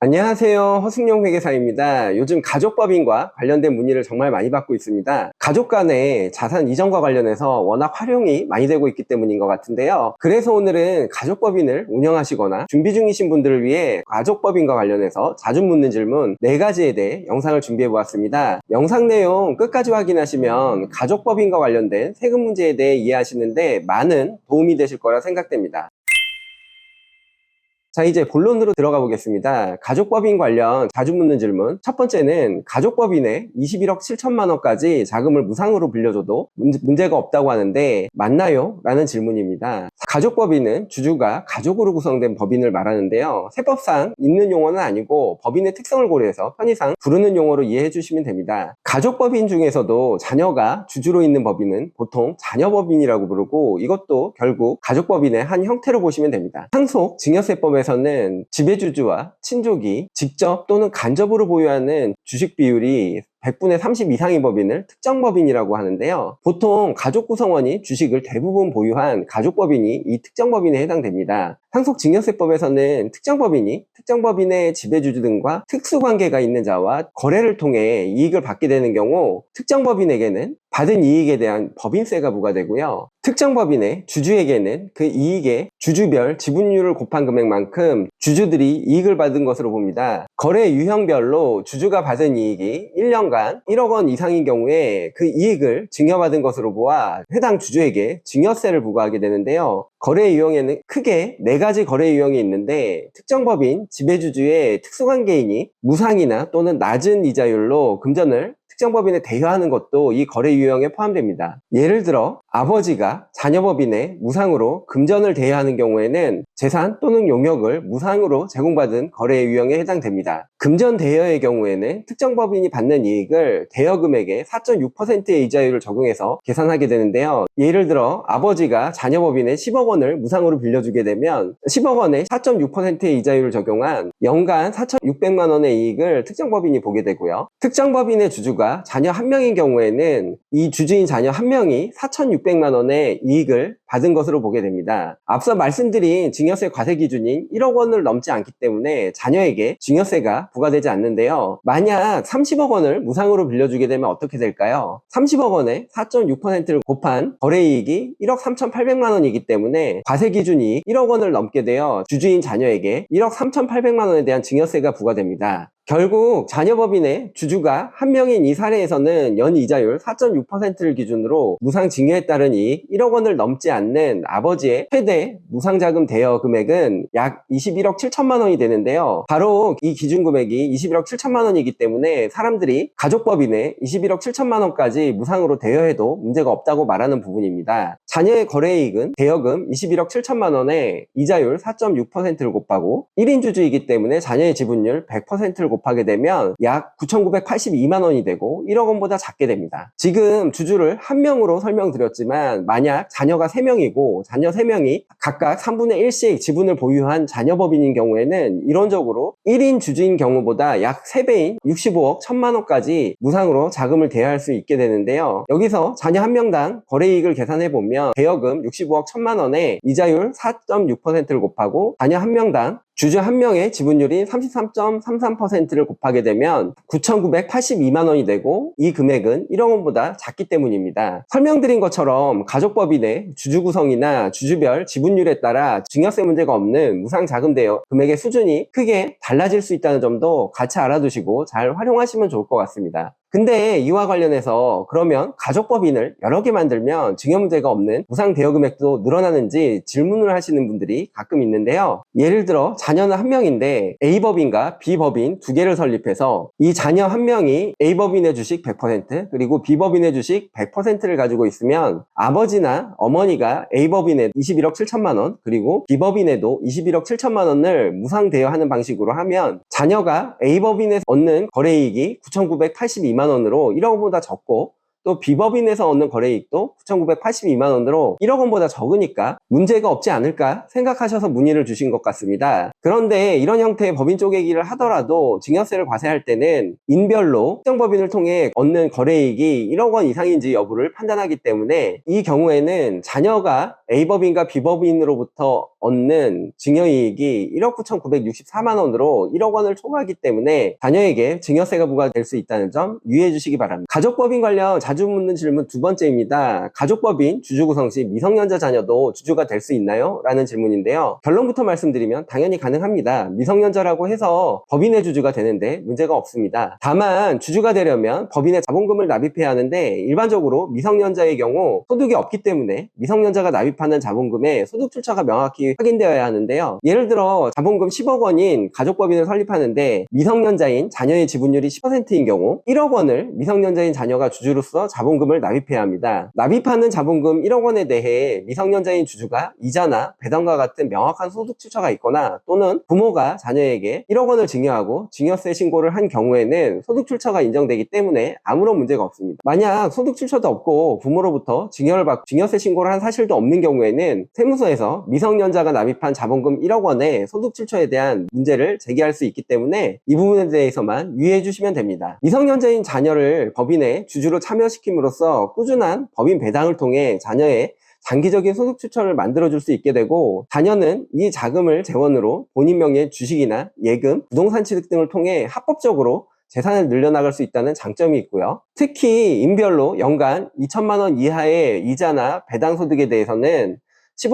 안녕하세요. 허승용 회계사입니다. 요즘 가족법인과 관련된 문의를 정말 많이 받고 있습니다. 가족 간의 자산 이전과 관련해서 워낙 활용이 많이 되고 있기 때문인 것 같은데요. 그래서 오늘은 가족법인을 운영하시거나 준비 중이신 분들을 위해 가족법인과 관련해서 자주 묻는 질문 4가지에 대해 영상을 준비해 보았습니다. 영상 내용 끝까지 확인하시면 가족법인과 관련된 세금 문제에 대해 이해하시는데 많은 도움이 되실 거라 생각됩니다. 자, 이제 본론으로 들어가 보겠습니다. 가족법인 관련 자주 묻는 질문. 첫 번째는 가족법인에 21억 7천만 원까지 자금을 무상으로 빌려줘도 문제가 없다고 하는데 맞나요? 라는 질문입니다. 가족법인은 주주가 가족으로 구성된 법인을 말하는데요. 세법상 있는 용어는 아니고 법인의 특성을 고려해서 편의상 부르는 용어로 이해해 주시면 됩니다. 가족법인 중에서도 자녀가 주주로 있는 법인은 보통 자녀법인이라고 부르고 이것도 결국 가족법인의 한 형태로 보시면 됩니다. 상속 증여세법에서는 지배주주와 친족이 직접 또는 간접으로 보유하는 주식 비율이 100분의 30 이상의 법인을 특정법인이라고 하는데요. 보통 가족 구성원이 주식을 대부분 보유한 가족법인이 이 특정법인에 해당됩니다. 상속증여세법에서는 특정법인의 지배주주 등과 특수관계가 있는 자와 거래를 통해 이익을 받게 되는 경우 특정법인에게는 받은 이익에 대한 법인세가 부과되고요. 특정법인의 주주에게는 그 이익의 주주별 지분율을 곱한 금액만큼 주주들이 이익을 받은 것으로 봅니다. 거래 유형별로 주주가 받은 이익이 1년간 1억 원 이상인 경우에 그 이익을 증여받은 것으로 보아 해당 주주에게 증여세를 부과하게 되는데요. 거래 유형에는 크게 4가지 거래 유형이 있는데 특정법인 지배주주의 특수관계인이 무상이나 또는 낮은 이자율로 금전을 특정법인에 대여하는 것도 이 거래 유형에 포함됩니다. 예를 들어 아버지가 자녀법인에 무상으로 금전을 대여하는 경우에는 재산 또는 용역을 무상으로 제공받은 거래 유형에 해당됩니다. 금전 대여의 경우에는 특정법인이 받는 이익을 대여금액의 4.6%의 이자율을 적용해서 계산하게 되는데요. 예를 들어 아버지가 자녀법인에 10억 원을 무상으로 빌려주게 되면 10억 원에 4.6%의 이자율을 적용한 연간 4,600만 원의 이익을 특정법인이 보게 되고요. 특정법인의 주주가 자녀 1명인 경우에는 이 주주인 자녀 1명이 4,600만 원의 이익을 받은 것으로 보게 됩니다. 앞서 말씀드린 증여세 과세 기준인 1억 원을 넘지 않기 때문에 자녀에게 증여세가 부과되지 않는데요. 만약 30억 원을 무상으로 빌려주게 되면 어떻게 될까요? 30억 원에 4.6%를 곱한 거래이익이 1억 3,800만 원이기 때문에 과세 기준이 1억 원을 넘게 되어 주주인 자녀에게 1억 3,800만 원에 대한 증여세가 부과됩니다. 결국 자녀법인의 주주가 1명인 이 사례에서는 연이자율 4.6%를 기준으로 무상증여에 따른 이익 1억 원을 넘지 않는 아버지의 최대 무상자금 대여 금액은 약 21억 7천만 원이 되는데요. 바로 이 기준금액이 21억 7천만 원이기 때문에 사람들이 가족법인에 21억 7천만 원까지 무상으로 대여해도 문제가 없다고 말하는 부분입니다. 자녀의 거래이익은 대여금 21억 7천만 원에 이자율 4.6%를 곱하고 1인 주주이기 때문에 자녀의 지분율 100%를 곱하게 되면 약 9,982만 원이 되고 1억 원보다 작게 됩니다. 지금 주주를 1명으로 설명드렸지만 만약 자녀가 3명이고 자녀 3명이 각각 3분의 1씩 지분을 보유한 자녀법인인 경우에는 이론적으로 1인 주주인 경우보다 약 3배인 65억 1천만 원까지 무상으로 자금을 대여할 수 있게 되는데요. 여기서 자녀 1명당 거래이익을 계산해보면 대여금 65억 1천만 원에 이자율 4.6%를 곱하고 자녀 1명당 주주 1명의 지분율인 33.33%를 곱하게 되면 9,982만 원이 되고 이 금액은 1억 원보다 작기 때문입니다. 설명드린 것처럼 가족법인의 주주 구성이나 주주별 지분율에 따라 증여세 문제가 없는 무상자금 대여 금액의 수준이 크게 달라질 수 있다는 점도 같이 알아두시고 잘 활용하시면 좋을 것 같습니다. 근데 이와 관련해서 그러면 가족법인을 여러 개 만들면 증여 문제가 없는 무상 대여 금액도 늘어나는지 질문을 하시는 분들이 가끔 있는데요. 예를 들어 자녀는 1명인데 A법인과 B법인 2개를 설립해서 이 자녀 1명이 A법인의 주식 100% 그리고 B법인의 주식 100%를 가지고 있으면 아버지나 어머니가 A법인에 21억 7천만 원 그리고 B법인에도 21억 7천만 원을 무상 대여하는 방식으로 하면 자녀가 A법인에서 얻는 거래이익이 9,982만 원으로 1억 원보다 적고 또 B법인에서 얻는 거래이익도 9,982만 원으로 1억 원보다 적으니까 문제가 없지 않을까 생각하셔서 문의를 주신 것 같습니다. 그런데 이런 형태의 법인 쪼개기를 하더라도 증여세를 과세할 때는 인별로 특정법인을 통해 얻는 거래이익이 1억 원 이상인지 여부를 판단하기 때문에 이 경우에는 자녀가 A법인과 B법인으로부터 얻는 증여이익이 1억 9,964만 원으로 1억 원을 초과하기 때문에 자녀에게 증여세가 부과될 수 있다는 점 유의해 주시기 바랍니다. 가족법인 관련 자주 묻는 질문 두 번째입니다. 가족법인 주주 구성 시 미성년자 자녀도 주주가 될 수 있나요? 라는 질문인데요. 결론부터 말씀드리면 당연히 가능합니다. 미성년자라고 해서 법인의 주주가 되는데 문제가 없습니다. 다만 주주가 되려면 법인의 자본금을 납입해야 하는데 일반적으로 미성년자의 경우 소득이 없기 때문에 미성년자가 납입하는 자본금에 소득 출처가 명확히 확인되어야 하는데요. 예를 들어 자본금 10억 원인 가족법인을 설립하는데 미성년자인 자녀의 지분율이 10%인 경우 1억 원을 미성년자인 자녀가 주주로서 자본금을 납입해야 합니다. 납입하는 자본금 1억 원에 대해 미성년자인 주주가 이자나 배당과 같은 명확한 소득 출처가 있거나 또는 부모가 자녀에게 1억 원을 증여하고 증여세 신고를 한 경우에는 소득 출처가 인정되기 때문에 아무런 문제가 없습니다. 만약 소득 출처도 없고 부모로부터 증여를 받고 증여세 신고를 한 사실도 없는 경우에는 세무서에서 미성년자가 납입한 자본금 1억 원의 소득 출처에 대한 문제를 제기할 수 있기 때문에 이 부분에 대해서만 유의해 주시면 됩니다. 미성년자인 자녀를 법인의 주주로 참여시킴으로써 꾸준한 법인 배당을 통해 자녀의 장기적인 소득 출처를 만들어줄 수 있게 되고 자녀는 이 자금을 재원으로 본인 명의의 주식이나 예금, 부동산 취득 등을 통해 합법적으로 재산을 늘려나갈 수 있다는 장점이 있고요. 특히 인별로 연간 2천만 원 이하의 이자나 배당 소득에 대해서는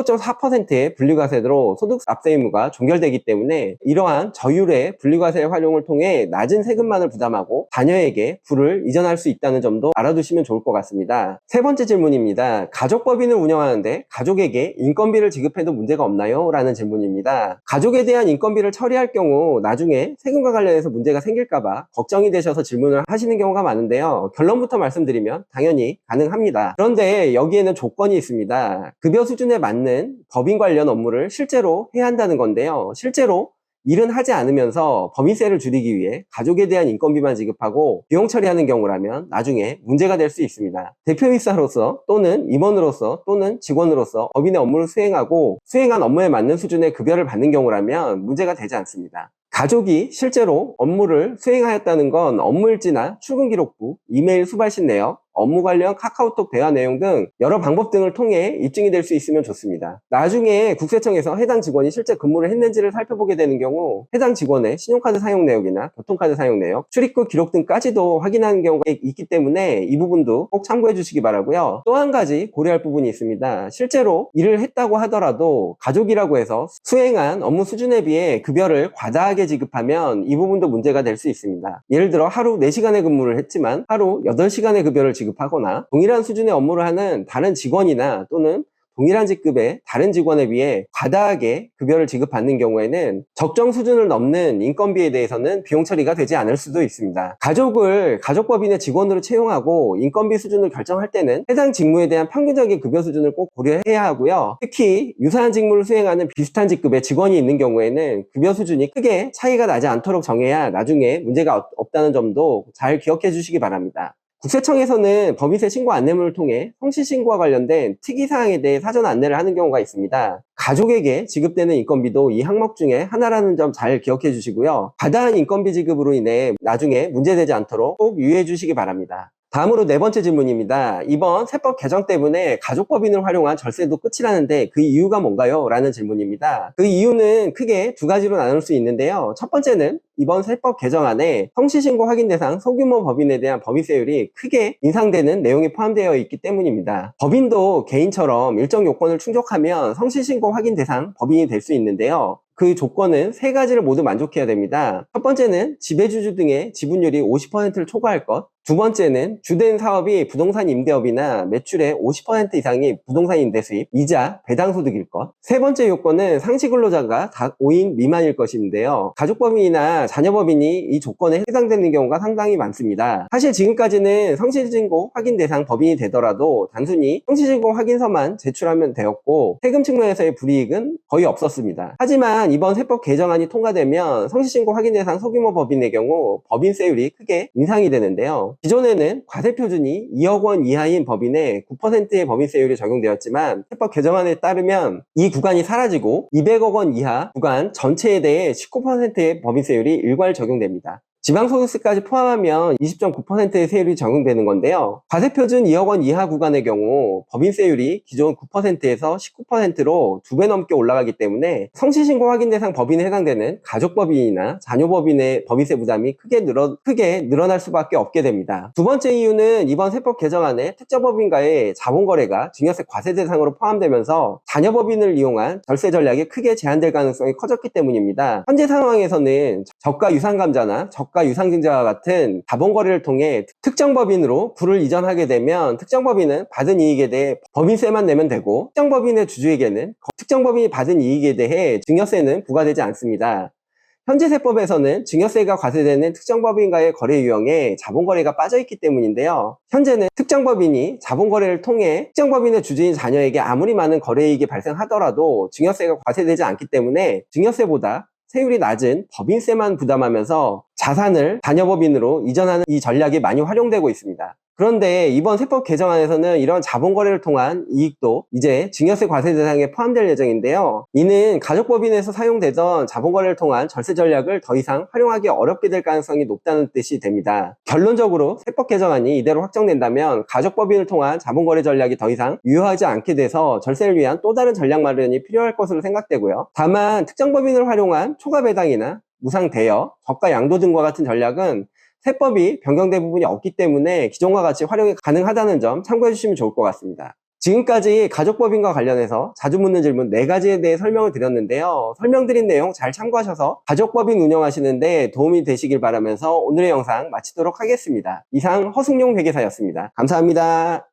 15.4%의 분리과세로 소득 납세 의무가 종결되기 때문에 이러한 저율의 분리과세 활용을 통해 낮은 세금만을 부담하고 자녀에게 부를 이전할 수 있다는 점도 알아두시면 좋을 것 같습니다. 세 번째 질문입니다. 가족법인을 운영하는데 가족에게 인건비를 지급해도 문제가 없나요? 라는 질문입니다. 가족에 대한 인건비를 처리할 경우 나중에 세금과 관련해서 문제가 생길까봐 걱정이 되셔서 질문을 하시는 경우가 많은데요. 결론부터 말씀드리면 당연히 가능합니다. 그런데 여기에는 조건이 있습니다. 급여 수준에 맞는 법인 관련 업무를 실제로 해야 한다는 건데요. 실제로 일은 하지 않으면서 법인세를 줄이기 위해 가족에 대한 인건비만 지급하고 비용 처리하는 경우라면 나중에 문제가 될 수 있습니다. 대표이사로서 또는 임원으로서 또는 직원으로서 법인의 업무를 수행하고 수행한 업무에 맞는 수준의 급여를 받는 경우라면 문제가 되지 않습니다. 가족이 실제로 업무를 수행하였다는 건 업무일지나 출근기록부, 이메일 수발신 내역, 업무 관련 카카오톡 대화 내용 등 여러 방법 등을 통해 입증이 될 수 있으면 좋습니다. 나중에 국세청에서 해당 직원이 실제 근무를 했는지를 살펴보게 되는 경우 해당 직원의 신용카드 사용 내역이나 교통카드 사용 내역, 출입국 기록 등까지도 확인하는 경우가 있기 때문에 이 부분도 꼭 참고해 주시기 바라고요. 또 한 가지 고려할 부분이 있습니다. 실제로 일을 했다고 하더라도 가족이라고 해서 수행한 업무 수준에 비해 급여를 과다하게 지급하면 이 부분도 문제가 될 수 있습니다. 예를 들어 하루 4시간의 근무를 했지만 하루 8시간의 급여를 지급하거나 동일한 수준의 업무를 하는 다른 직원이나 또는 동일한 직급의 다른 직원에 비해 과다하게 급여를 지급받는 경우에는 적정 수준을 넘는 인건비에 대해서는 비용 처리가 되지 않을 수도 있습니다. 가족을 가족법인의 직원으로 채용하고 인건비 수준을 결정할 때는 해당 직무에 대한 평균적인 급여 수준을 꼭 고려해야 하고요. 특히 유사한 직무를 수행하는 비슷한 직급의 직원이 있는 경우에는 급여 수준이 크게 차이가 나지 않도록 정해야 나중에 문제가 없다는 점도 잘 기억해 주시기 바랍니다. 국세청에서는 법인세 신고 안내문을 통해 성실신고와 관련된 특이사항에 대해 사전 안내를 하는 경우가 있습니다. 가족에게 지급되는 인건비도 이 항목 중에 하나라는 점 잘 기억해 주시고요. 과다한 인건비 지급으로 인해 나중에 문제되지 않도록 꼭 유의해 주시기 바랍니다. 다음으로 네 번째 질문입니다. 이번 세법 개정 때문에 가족법인을 활용한 절세도 끝이라는데 그 이유가 뭔가요? 라는 질문입니다. 그 이유는 크게 두 가지로 나눌 수 있는데요. 첫 번째는 이번 세법 개정안에 성실신고 확인 대상 소규모 법인에 대한 법인세율이 크게 인상되는 내용이 포함되어 있기 때문입니다. 법인도 개인처럼 일정 요건을 충족하면 성실신고 확인 대상 법인이 될 수 있는데요. 그 조건은 세 가지를 모두 만족해야 됩니다. 첫 번째는 지배주주 등의 지분율이 50%를 초과할 것. 두 번째는 주된 사업이 부동산 임대업이나 매출의 50% 이상이 부동산 임대 수입, 이자, 배당 소득일 것. 세 번째 요건은 상시 근로자가 5인 미만일 것인데요. 가족법인이나 자녀법인이 이 조건에 해당되는 경우가 상당히 많습니다. 사실 지금까지는 성실신고 확인 대상 법인이 되더라도 단순히 성실신고 확인서만 제출하면 되었고 세금 측면에서의 불이익은 거의 없었습니다. 하지만 이번 세법 개정안이 통과되면 성실신고 확인 대상 소규모 법인의 경우 법인세율이 크게 인상이 되는데요. 기존에는 과세표준이 2억 원 이하인 법인에 9%의 법인세율이 적용되었지만 세법 개정안에 따르면 이 구간이 사라지고 200억 원 이하 구간 전체에 대해 19%의 법인세율이 일괄 적용됩니다. 지방소득세까지 포함하면 20.9%의 세율이 적용되는 건데요. 과세표준 2억 원 이하 구간의 경우 법인세율이 기존 9%에서 19%로 2배 넘게 올라가기 때문에 성실신고 확인 대상 법인에 해당되는 가족법인이나 자녀법인의 법인세 부담이 크게 늘어날 수밖에 없게 됩니다. 두 번째 이유는 이번 세법 개정안에 특정법인과의 자본거래가 증여세 과세 대상으로 포함되면서 자녀법인을 이용한 절세 전략이 크게 제한될 가능성이 커졌기 때문입니다. 현재 상황에서는 저가 유상감자나 저가 유상증자와 같은 자본거래를 통해 특정 법인으로 부를 이전하게 되면 특정 법인은 받은 이익에 대해 법인세만 내면 되고 특정 법인의 주주에게는 특정 법인이 받은 이익에 대해 증여세는 부과되지 않습니다. 현재 세법에서는 증여세가 과세되는 특정 법인과의 거래 유형에 자본거래가 빠져있기 때문인데요. 현재는 특정 법인이 자본거래를 통해 특정 법인의 주주인 자녀에게 아무리 많은 거래이익이 발생하더라도 증여세가 과세되지 않기 때문에 증여세보다 세율이 낮은 법인세만 부담하면서 자산을 자녀법인으로 이전하는 이 전략이 많이 활용되고 있습니다. 그런데 이번 세법 개정안에서는 이런 자본거래를 통한 이익도 이제 증여세 과세 대상에 포함될 예정인데요. 이는 가족법인에서 사용되던 자본거래를 통한 절세 전략을 더 이상 활용하기 어렵게 될 가능성이 높다는 뜻이 됩니다. 결론적으로 세법 개정안이 이대로 확정된다면 가족법인을 통한 자본거래 전략이 더 이상 유효하지 않게 돼서 절세를 위한 또 다른 전략 마련이 필요할 것으로 생각되고요. 다만 특정 법인을 활용한 초과 배당이나 무상 대여, 저가 양도 등과 같은 전략은 세법이 변경된 부분이 없기 때문에 기존과 같이 활용이 가능하다는 점 참고해 주시면 좋을 것 같습니다. 지금까지 가족법인과 관련해서 자주 묻는 질문 4가지에 대해 설명을 드렸는데요. 설명드린 내용 잘 참고하셔서 가족법인 운영하시는데 도움이 되시길 바라면서 오늘의 영상 마치도록 하겠습니다. 이상 허승용 회계사였습니다. 감사합니다.